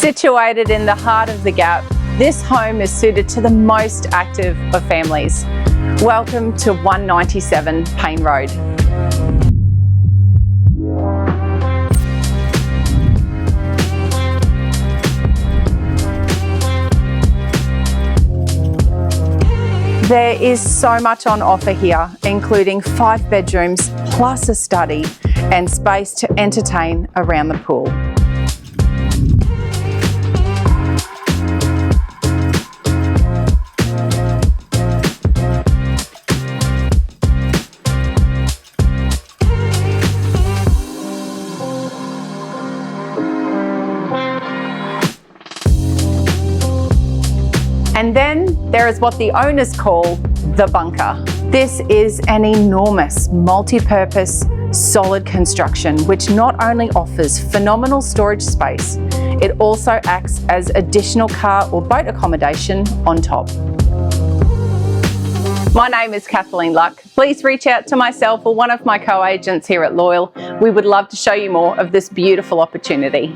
Situated in the heart of the Gap, this home is suited to the most active of families. Welcome to 197 Payne Road. There is so much on offer here, including 5 bedrooms plus a study and space to entertain around the pool. And then there is what the owners call the bunker. This is an enormous multi-purpose solid construction which not only offers phenomenal storage space, it also acts as additional car or boat accommodation on top. My name is Kathleen Luck. Please reach out to myself or one of my co-agents here at Loyal. We would love to show you more of this beautiful opportunity.